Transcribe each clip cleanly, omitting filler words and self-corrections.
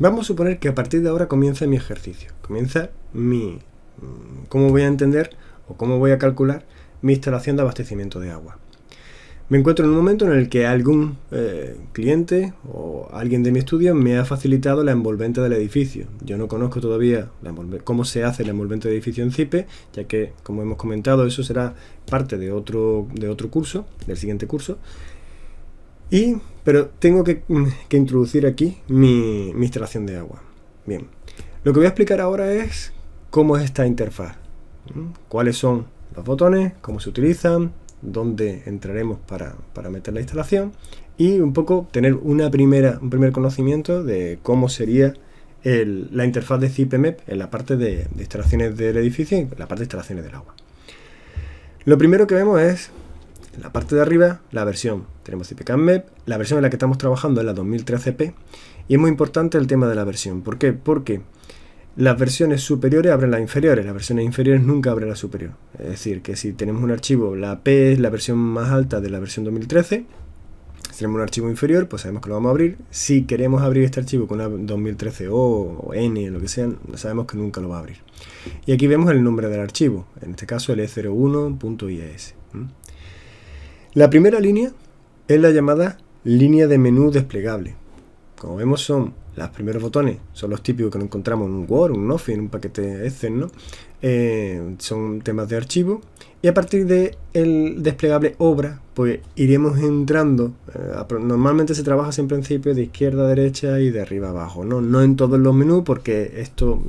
Vamos a suponer que a partir de ahora comienza mi ejercicio, comienza cómo voy a entender o cómo voy a calcular mi instalación de abastecimiento de agua. Me encuentro en un momento en el que algún cliente o alguien de mi estudio me ha facilitado la envolvente del edificio. Yo no conozco todavía cómo se hace la envolvente de edificio en CIPE, ya que, como hemos comentado, eso será parte de otro curso, del siguiente curso. Pero tengo que introducir aquí mi instalación de agua. Bien, lo que voy a explicar ahora es cómo es esta interfaz, cuáles son los botones, cómo se utilizan, dónde entraremos para meter la instalación y un poco tener un primer conocimiento de cómo sería la interfaz de CIPE-MEP en la parte de instalaciones del edificio y en la parte de instalaciones del agua. Lo primero que vemos es en la parte de arriba la versión. Tenemos CIPE-CAM-MEP, la versión en la que estamos trabajando es la 2013P y es muy importante el tema de la versión. ¿Por qué? Porque las versiones superiores abren las inferiores, las versiones inferiores nunca abren la superior. Es decir, que si tenemos un archivo, la P es la versión más alta de la versión 2013, si tenemos un archivo inferior, pues sabemos que lo vamos a abrir. Si queremos abrir este archivo con una 2013O o N, lo que sea, sabemos que nunca lo va a abrir. Y aquí vemos el nombre del archivo, en este caso el E01.ies. La primera línea es la llamada línea de menú desplegable. Como vemos son los primeros botones, son los típicos que nos encontramos en un Word, un Office, en un paquete Excel, ¿no? Son temas de archivo y a partir del desplegable obra pues iremos entrando, normalmente se trabaja siempre en principio de izquierda a derecha y de arriba a abajo, no en todos los menús, porque esto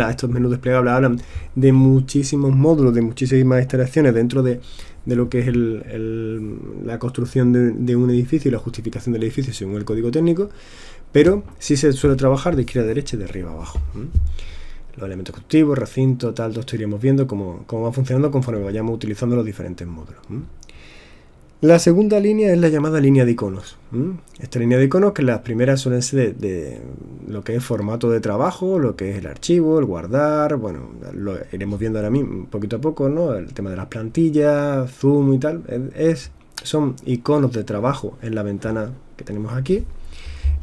estos menús desplegables hablan de muchísimos módulos, de muchísimas instalaciones dentro de lo que es la construcción de un edificio y la justificación del edificio según el código técnico, pero sí se suele trabajar de izquierda a derecha y de arriba a abajo. Los elementos constructivos, recinto, tal, todo esto iremos viendo cómo va funcionando conforme vayamos utilizando los diferentes módulos. La segunda línea es la llamada línea de iconos. Esta línea de iconos, que las primeras suelen ser de lo que es formato de trabajo, lo que es el archivo, el guardar, bueno, lo iremos viendo ahora mismo poquito a poco, ¿no? El tema de las plantillas, zoom y tal, son iconos de trabajo en la ventana que tenemos aquí.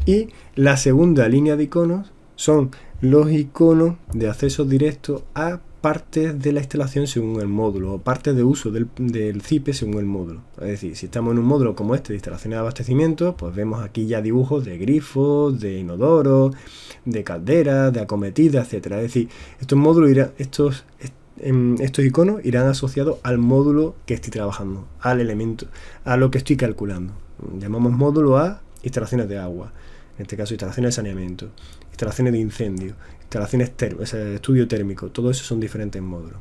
Y la segunda línea de iconos son los iconos de acceso directo a partes de la instalación según el módulo o partes de uso del CIPE según el módulo. Es decir, si estamos en un módulo como este de instalaciones de abastecimiento, pues vemos aquí ya dibujos de grifos, de inodoros, de calderas, de acometidas, etcétera. Es decir, estos módulos estos iconos irán asociados al módulo que estoy trabajando, al elemento, a lo que estoy calculando. Llamamos módulo a instalaciones de agua, en este caso instalaciones de saneamiento, instalaciones de incendio, instalaciones estudio térmico, todo eso son diferentes módulos.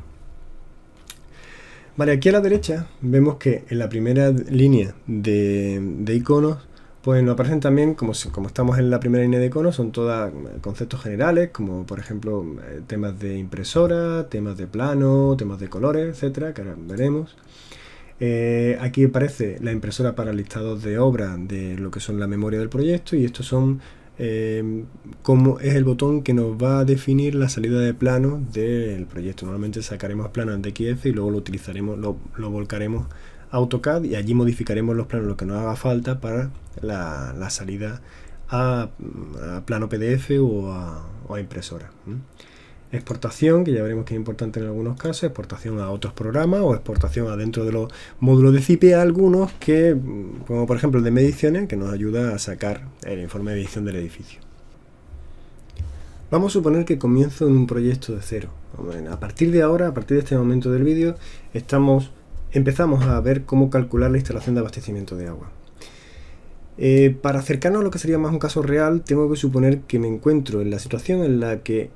Vale, aquí a la derecha vemos que en la primera línea de iconos pues nos aparecen también, como estamos en la primera línea de iconos, son todos conceptos generales, como por ejemplo temas de impresora, temas de plano, temas de colores, etcétera, que ahora veremos. Aquí aparece la impresora para listados de obra de lo que son la memoria del proyecto, y estos son como es el botón que nos va a definir la salida de plano del proyecto. Normalmente sacaremos planos en DXF y luego lo utilizaremos, lo volcaremos a AutoCAD y allí modificaremos los planos lo que nos haga falta para la salida a plano PDF o a impresora. Exportación, que ya veremos que es importante en algunos casos, exportación a otros programas o exportación adentro de los módulos de CIPE a algunos, como por ejemplo el de mediciones, que nos ayuda a sacar el informe de edición del edificio. Vamos a suponer que comienzo en un proyecto de cero. A partir de ahora, a partir de este momento del vídeo, empezamos a ver cómo calcular la instalación de abastecimiento de agua. Para acercarnos a lo que sería más un caso real, tengo que suponer que me encuentro en la situación en la que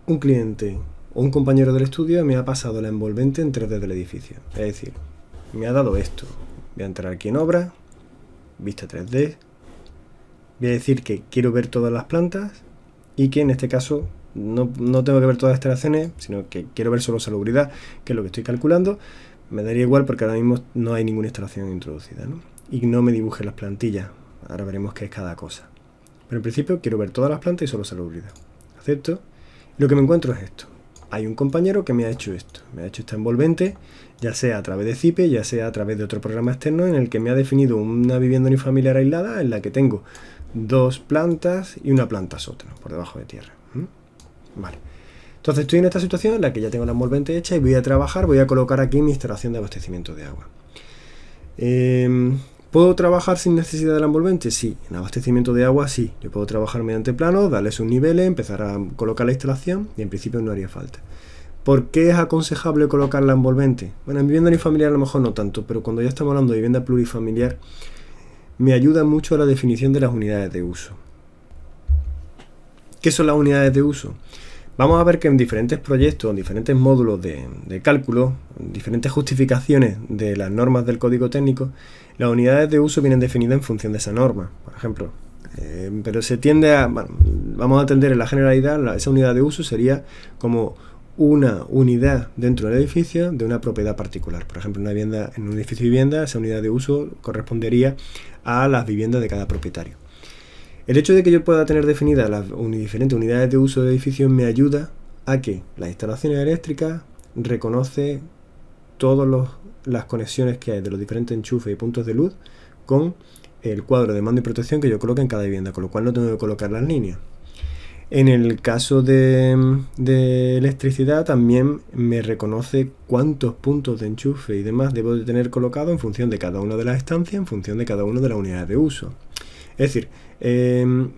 un cliente o un compañero del estudio me ha pasado la envolvente en 3D del edificio. Es decir, me ha dado esto. Voy a entrar aquí en obra, vista 3D. Voy a decir que quiero ver todas las plantas y que en este caso no tengo que ver todas las instalaciones, sino que quiero ver solo salubridad, que es lo que estoy calculando. Me daría igual porque ahora mismo no hay ninguna instalación introducida, ¿no? Y no me dibuje las plantillas. Ahora veremos qué es cada cosa. Pero en principio quiero ver todas las plantas y solo salubridad. Acepto. Lo que me encuentro es esto. Hay un compañero que me ha hecho esto. Me ha hecho esta envolvente, ya sea a través de CIPE, ya sea a través de otro programa externo en el que me ha definido una vivienda unifamiliar aislada en la que tengo 2 plantas y una planta sótano por debajo de tierra. Vale. Entonces estoy en esta situación en la que ya tengo la envolvente hecha y voy a colocar aquí mi instalación de abastecimiento de agua. ¿Puedo trabajar sin necesidad de la envolvente? Sí. En abastecimiento de agua, sí. Yo puedo trabajar mediante planos, darle sus niveles, empezar a colocar la instalación y en principio no haría falta. ¿Por qué es aconsejable colocar la envolvente? Bueno, en vivienda unifamiliar a lo mejor no tanto, pero cuando ya estamos hablando de vivienda plurifamiliar, me ayuda mucho a la definición de las unidades de uso. ¿Qué son las unidades de uso? Vamos a ver que en diferentes proyectos, en diferentes módulos de cálculo, en diferentes justificaciones de las normas del código técnico, las unidades de uso vienen definidas en función de esa norma, por ejemplo. Pero se tiende a... Bueno, vamos a atender en la generalidad, esa unidad de uso sería como una unidad dentro del edificio de una propiedad particular. Por ejemplo, en un edificio de vivienda, esa unidad de uso correspondería a las viviendas de cada propietario. El hecho de que yo pueda tener definidas las diferentes unidades de uso de edificios me ayuda a que las instalaciones eléctricas reconoce todas las conexiones que hay de los diferentes enchufes y puntos de luz con el cuadro de mando y protección que yo coloque en cada vivienda, con lo cual no tengo que colocar las líneas. En el caso de electricidad también me reconoce cuántos puntos de enchufe y demás debo de tener colocado en función de cada una de las estancias, en función de cada una de las unidades de uso. Es decir,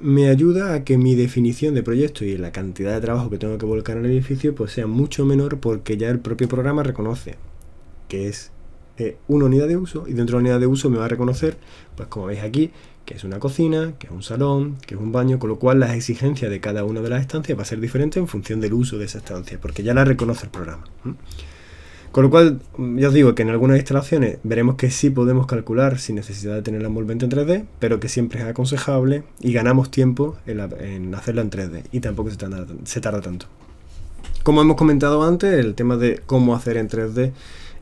me ayuda a que mi definición de proyecto y la cantidad de trabajo que tengo que volcar en el edificio pues sea mucho menor, porque ya el propio programa reconoce que es una unidad de uso, y dentro de la unidad de uso me va a reconocer, pues como veis aquí, que es una cocina, que es un salón, que es un baño, con lo cual las exigencias de cada una de las estancias va a ser diferente en función del uso de esa estancia, porque ya la reconoce el programa. Con lo cual, ya os digo que en algunas instalaciones veremos que sí podemos calcular sin necesidad de tener la envolvente en 3D, pero que siempre es aconsejable y ganamos tiempo en hacerla en 3D y tampoco se tarda tanto. Como hemos comentado antes, el tema de cómo hacer en 3D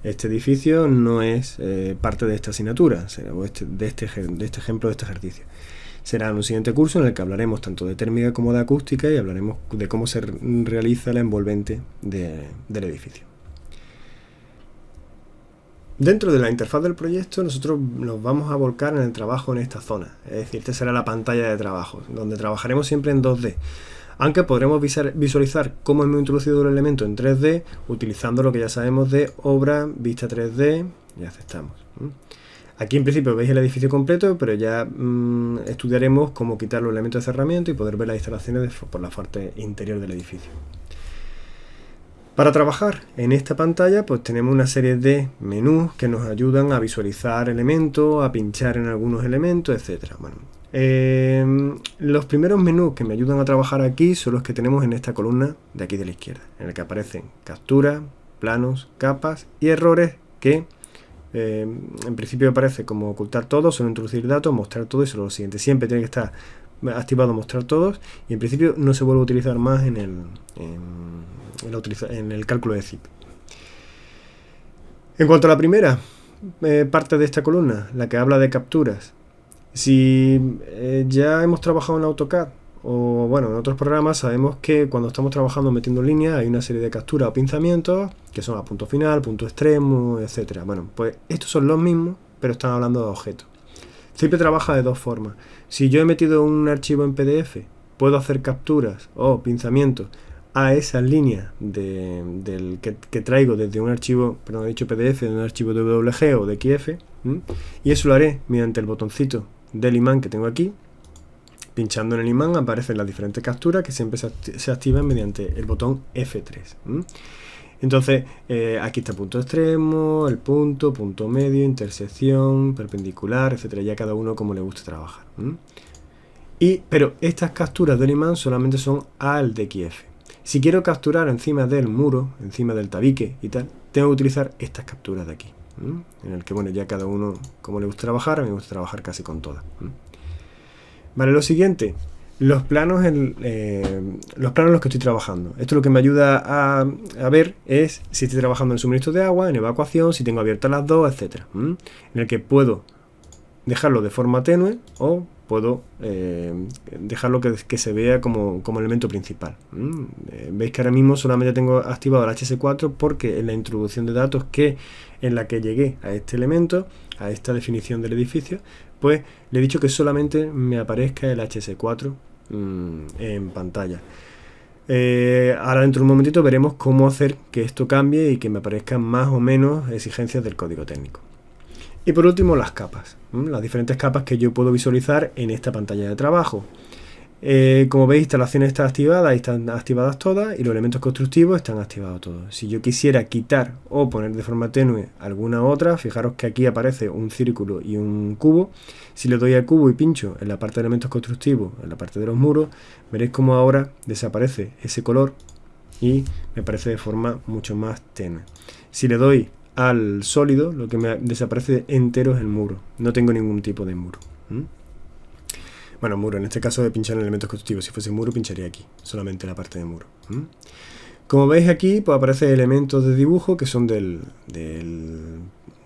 este edificio no es parte de esta asignatura, de este ejemplo, de este ejercicio. Será en un siguiente curso en el que hablaremos tanto de térmica como de acústica y hablaremos de cómo se realiza la envolvente del edificio. Dentro de la interfaz del proyecto nosotros nos vamos a volcar en el trabajo en esta zona, es decir, esta será la pantalla de trabajo, donde trabajaremos siempre en 2D, aunque podremos visualizar cómo hemos introducido el elemento en 3D utilizando lo que ya sabemos de obra, vista 3D y aceptamos. Aquí en principio veis el edificio completo, pero ya estudiaremos cómo quitar los elementos de cerramiento y poder ver las instalaciones por la parte interior del edificio. Para trabajar en esta pantalla pues tenemos una serie de menús que nos ayudan a visualizar elementos, a pinchar en algunos elementos, etc. Bueno, los primeros menús que me ayudan a trabajar aquí son los que tenemos en esta columna de aquí de la izquierda, en el que aparecen capturas, planos, capas y errores que en principio aparece como ocultar todo, solo introducir datos, mostrar todo y solo lo siguiente. Siempre tiene que estar activado mostrar todos y en principio no se vuelve a utilizar más en el cálculo de zip. En cuanto a la primera parte de esta columna, la que habla de capturas, si ya hemos trabajado en AutoCAD o bueno en otros programas, sabemos que cuando estamos trabajando metiendo líneas hay una serie de capturas o pinzamientos que son a punto final, punto extremo, etcétera. Bueno, pues estos son los mismos, pero están hablando de objetos. Siempre trabaja de dos formas. Si yo he metido un archivo en PDF, puedo hacer capturas o pinzamientos a esas líneas que traigo desde un archivo, perdón, he dicho PDF, de un archivo DWG o de XF, y eso lo haré mediante el botoncito del imán que tengo aquí. Pinchando en el imán aparecen las diferentes capturas que siempre se activan mediante el botón F3. Entonces, aquí está punto extremo, el punto medio, intersección, perpendicular, etcétera. Ya cada uno como le guste trabajar. Pero estas capturas del imán solamente son al DXF. Si quiero capturar encima del muro, encima del tabique y tal, tengo que utilizar estas capturas de aquí. En el que, bueno, ya cada uno como le gusta trabajar, a mí me gusta trabajar casi con todas. Vale, lo siguiente. Los planos en los que estoy trabajando. Esto lo que me ayuda a ver es si estoy trabajando en suministro de agua, en evacuación, si tengo abiertas las dos, etcétera. En el que puedo dejarlo de forma tenue o puedo dejarlo que se vea como elemento principal. Veis que ahora mismo solamente tengo activado el HS4 porque en la introducción de datos en la que llegué a este elemento, a esta definición del edificio, pues le he dicho que solamente me aparezca el HS4 en pantalla. Ahora dentro de un momentito veremos cómo hacer que esto cambie y que me aparezcan más o menos exigencias del código técnico. Y por último, las capas, las diferentes capas que yo puedo visualizar en esta pantalla de trabajo. Como veis, instalación está activada y están activadas todas, y los elementos constructivos están activados todos. Si yo quisiera quitar o poner de forma tenue alguna otra, fijaros que aquí aparece un círculo y un cubo. Si le doy al cubo y pincho en la parte de elementos constructivos, en la parte de los muros, veréis como ahora desaparece ese color y me aparece de forma mucho más tenue. Si le doy al sólido, lo que me desaparece entero es el muro. No tengo ningún tipo de muro. Bueno, muro, en este caso de pinchar en elementos constructivos. Si fuese muro, pincharía aquí, solamente la parte de muro. Como veis aquí, pues aparecen elementos de dibujo que son del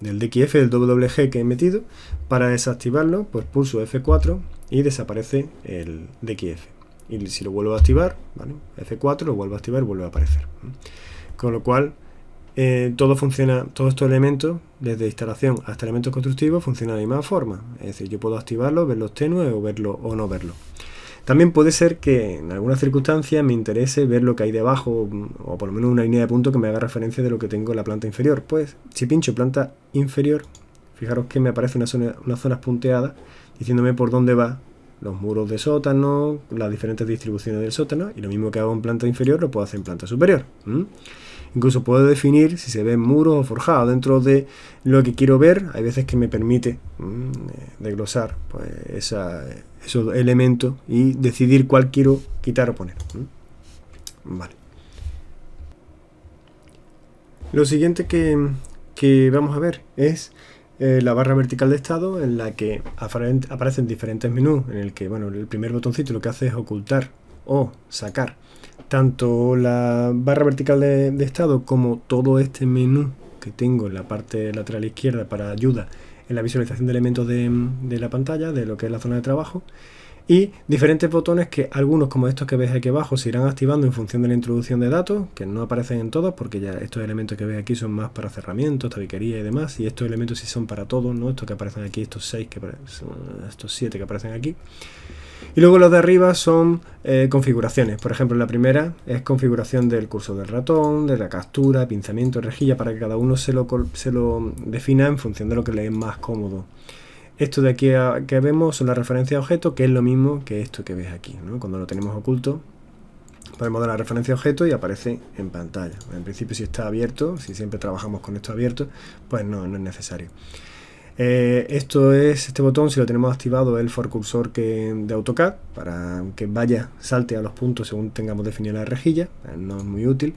DXF, del WG que he metido. Para desactivarlo, pues pulso F4 y desaparece el DXF. Y si lo vuelvo a activar, ¿vale? F4, lo vuelvo a activar y vuelve a aparecer. Con lo cual, todo funciona, todos estos elementos, desde instalación hasta elementos constructivos, funcionan de la misma forma. Es decir, yo puedo activarlos, verlos tenues o verlo o no verlos. También puede ser que en algunas circunstancias me interese ver lo que hay debajo, o por lo menos una línea de punto que me haga referencia de lo que tengo en la planta inferior. Pues si pincho planta inferior, fijaros que me aparece unas zonas punteadas diciéndome por dónde va los muros de sótano, las diferentes distribuciones del sótano, y lo mismo que hago en planta inferior lo puedo hacer en planta superior. Incluso puedo definir si se ven muros o forjados dentro de lo que quiero ver. Hay veces que me permite desglosar pues, esos elementos y decidir cuál quiero quitar o poner. Vale. Lo siguiente que vamos a ver es la barra vertical de estado, en la que aparecen diferentes menús, en el que bueno, el primer botoncito lo que hace es ocultar o sacar tanto la barra vertical de estado como todo este menú que tengo en la parte lateral izquierda para ayuda en la visualización de elementos de la pantalla, de lo que es la zona de trabajo, y diferentes botones que algunos, como estos que veis aquí abajo, se irán activando en función de la introducción de datos, que no aparecen en todos porque ya estos elementos que veis aquí son más para cerramientos, tabiquería y demás, y estos elementos sí son para todos, ¿no? Estos que aparecen aquí, estos 7 que aparecen aquí. Y luego los de arriba son configuraciones. Por ejemplo, la primera es configuración del cursor del ratón, de la captura, pinzamiento, rejilla, para que cada uno se lo defina en función de lo que le es más cómodo. Esto de aquí que vemos son las referencias a objeto, que es lo mismo que esto que ves aquí, ¿no? Cuando lo tenemos oculto, podemos dar la referencia a objeto y aparece en pantalla. En principio, si está abierto, si siempre trabajamos con esto abierto, pues no es necesario. Este botón, si lo tenemos activado, es el for cursor de AutoCAD, para que salte a los puntos según tengamos definida la rejilla. No es muy útil.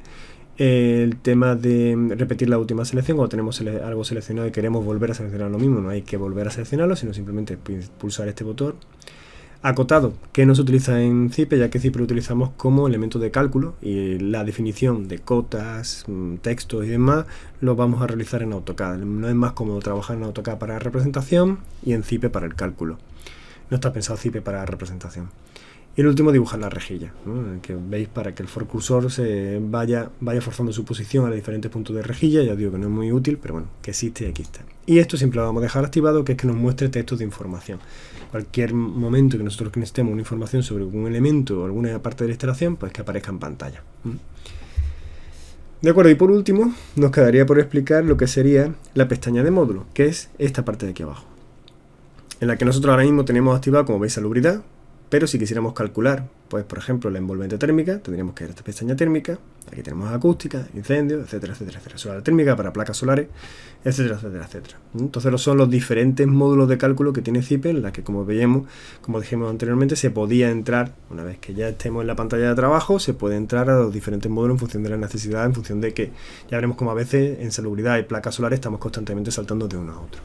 El tema de repetir la última selección, cuando tenemos algo seleccionado y queremos volver a seleccionar lo mismo, no hay que volver a seleccionarlo, sino simplemente pulsar este botón. Acotado, que no se utiliza en Zype, ya que Zype lo utilizamos como elemento de cálculo, y la definición de cotas, textos y demás lo vamos a realizar en AutoCAD. No es más cómodo trabajar en AutoCAD para representación y en Zype para el cálculo. No está pensado Zype para representación. Y el último, dibujar la rejilla, ¿no? Que veis, para que el for cursor se vaya forzando su posición a los diferentes puntos de rejilla. Ya os digo que no es muy útil, pero bueno, que existe y aquí está. Y esto siempre lo vamos a dejar activado, que es que nos muestre textos de información. Cualquier momento que nosotros necesitemos una información sobre algún elemento o alguna parte de la instalación, pues que aparezca en pantalla. De acuerdo, y por último, nos quedaría por explicar lo que sería la pestaña de módulo, que es esta parte de aquí abajo, en la que nosotros ahora mismo tenemos activada, como veis, salubridad. Pero si quisiéramos calcular, pues por ejemplo, la envolvente térmica, tendríamos que ir a esta pestaña térmica. Aquí tenemos acústica, incendios, etcétera, etcétera, etcétera. Solar térmica para placas solares, etcétera, etcétera, etcétera. Entonces son los diferentes módulos de cálculo que tiene Zype, en la que, como veíamos, como dijimos anteriormente, se podía entrar, una vez que ya estemos en la pantalla de trabajo, se puede entrar a los diferentes módulos en función de la necesidad, en función de que ya veremos como a veces en salubridad y placas solares estamos constantemente saltando de uno a otro.